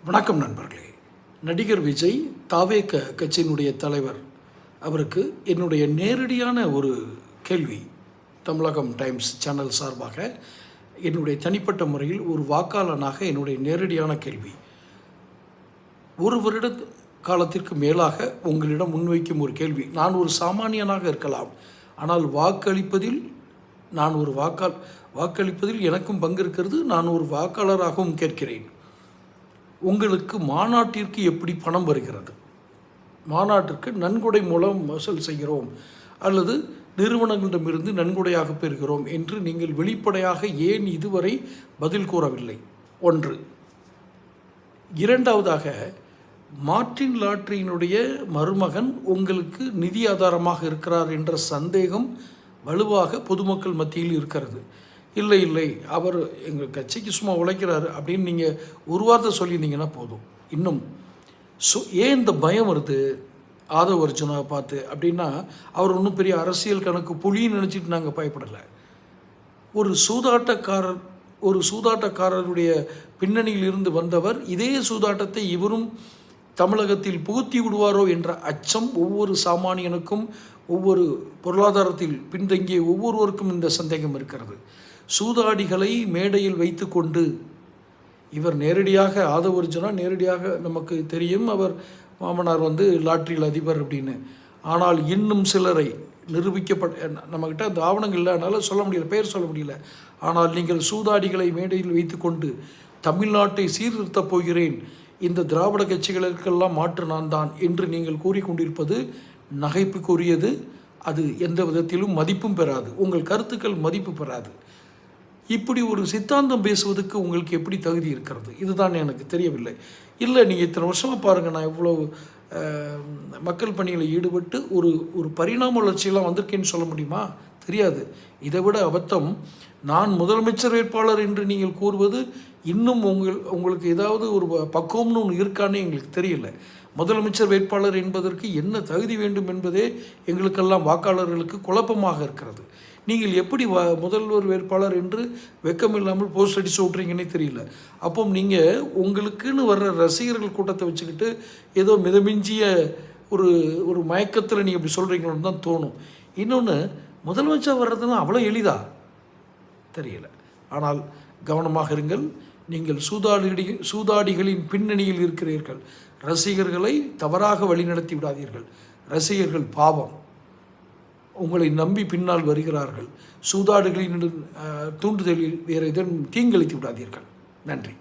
வணக்கம் நண்பர்களே. நடிகர் விஜய் தாவேக கட்சியினுடைய தலைவர் அவருக்கு என்னுடைய நேரடியான ஒரு கேள்வி. தமிழகம் டைம்ஸ் சேனல் சார்பாக என்னுடைய தனிப்பட்ட முறையில் ஒரு வாக்காளனாக என்னுடைய நேரடியான கேள்வி. ஒரு வருட காலத்திற்கு மேலாக உங்களிடம் முன்வைக்கும் ஒரு கேள்வி. நான் ஒரு சாமானியனாக இருக்கலாம், ஆனால் வாக்களிப்பதில் எனக்கும் பங்கு இருக்கிறது. நான் ஒரு வாக்காளராகவும் கேட்கிறேன். உங்களுக்கு மாநாட்டிற்கு எப்படி பணம் வருகிறது? மாநாட்டிற்கு நன்கொடை மூலம் வசூல் செய்கிறோம் அல்லது நிறுவனங்களிடமிருந்து நன்கொடையாக பெறுகிறோம் என்று நீங்கள் வெளிப்படையாக ஏன் இதுவரை பதில் கூறவில்லை? ஒன்று. இரண்டாவதாக, மார்ட்டின் லாட்டரியினுடைய மருமகன் உங்களுக்கு நிதி ஆதாரமாக இருக்கிறார் என்ற சந்தேகம் வலுவாக பொதுமக்கள் மத்தியில் இருக்கிறது. இல்லை, அவர் எங்கள் கட்சிக்கு சும்மா உழைக்கிறாரு அப்படின்னு நீங்கள் ஒரு வார்த்தை சொல்லியிருந்தீங்கன்னா போதும். இன்னும் ஏன் இந்த பயம் வருது ஆதவ அர்ஜுனாவை பார்த்து அப்படின்னா, அவர் ஒன்றும் பெரிய அரசியல் கணக்கு புலின்னு நினச்சிட்டு நாங்கள் பயப்படலை. ஒரு சூதாட்டக்காரருடைய பின்னணியில் இருந்து வந்தவர். இதே சூதாட்டத்தை இவரும் தமிழகத்தில் புகுத்தி விடுவாரோ என்ற அச்சம் ஒவ்வொரு சாமானியனுக்கும், ஒவ்வொரு பொருளாதாரத்தில் பின்தங்கிய ஒவ்வொருவருக்கும் இந்த சந்தேகம் இருக்கிறது. சூதாடிகளை மேடையில் வைத்து கொண்டு இவர் நேரடியாக ஆதவ அர்ஜுனா நேரடியாக நமக்கு தெரியும், அவர் மாமனார் லாட்டரியில் அதிபர் அப்படின்னு. ஆனால் இன்னும் சிலரை நம்மக்கிட்ட அந்த ஆவணங்கள் இல்லை, அதனால் சொல்ல முடியல, பெயர் சொல்ல முடியல. ஆனால் நீங்கள் சூதாடிகளை மேடையில் வைத்து கொண்டு தமிழ்நாட்டை சீர்திருத்தப் போகிறேன், இந்த திராவிட கட்சிகளுக்கெல்லாம் மாற்று நான் தான் என்று நீங்கள் கூறிக்கொண்டிருப்பது நகைப்புக்குரியது. அது எந்த விதத்திலும் மதிப்பும் பெறாது. உங்கள் கருத்துக்கள் மதிப்பு பெறாது. இப்படி ஒரு சித்தாந்தம் பேசுவதற்கு உங்களுக்கு எப்படி தகுதி இருக்கிறது? இதுதான் எனக்கு தெரியவில்லை. இல்லை, நீங்கள் இத்தனை வருஷமாக பாருங்கள், நான் இவ்வளோ மக்கள் பணியில் ஈடுபட்டு ஒரு பரிணாம வளர்ச்சியெல்லாம் வந்திருக்கேன்னு சொல்ல முடியுமா? தெரியாது. இதை விட அபத்தம், நான் முதலமைச்சர் வேட்பாளர் என்று நீங்கள் கூறுவது இன்னும் உங்களுக்கு ஏதாவது ஒரு பக்குவம்னு ஒன்று இருக்கான்னு எங்களுக்கு தெரியல. முதலமைச்சர் வேட்பாளர் என்பதற்கு என்ன தகுதி வேண்டும் என்பதே எங்களுக்கெல்லாம் வாக்காளர்களுக்கு குழப்பமாக இருக்கிறது. நீங்கள் எப்படி முதல்வர் வேட்பாளர் என்று வெக்கமில்லாமல் போஸ்ட் அடிச்சு விட்றீங்கன்னே தெரியல. அப்போ நீங்கள் உங்களுக்குன்னு வர்ற ரசிகர்கள் கூட்டத்தை வச்சுக்கிட்டு ஏதோ மிதமிஞ்சிய ஒரு மயக்கத்தில் நீங்கள் இப்படி சொல்கிறீங்களோன்னு தான் தோணும். இன்னொன்று, முதலமைச்சர் வர்றதுன்னா அவ்வளோ எளிதா தெரியல. ஆனால் கவனமாக இருங்கள். நீங்கள் சூதாடிகளின் பின்னணியில் இருக்கிறீர்கள். ரசிகர்களை தவறாக வழிநடத்தி விடாதீர்கள். ரசிகர்கள் பாவம், உங்களை நம்பி பின்னால் வருகிறார்கள். சூதாடுகளின் தூண்டுதலில் வேறு எதுவும் தீங்கிழைத்து விடாதீர்கள். நன்றி.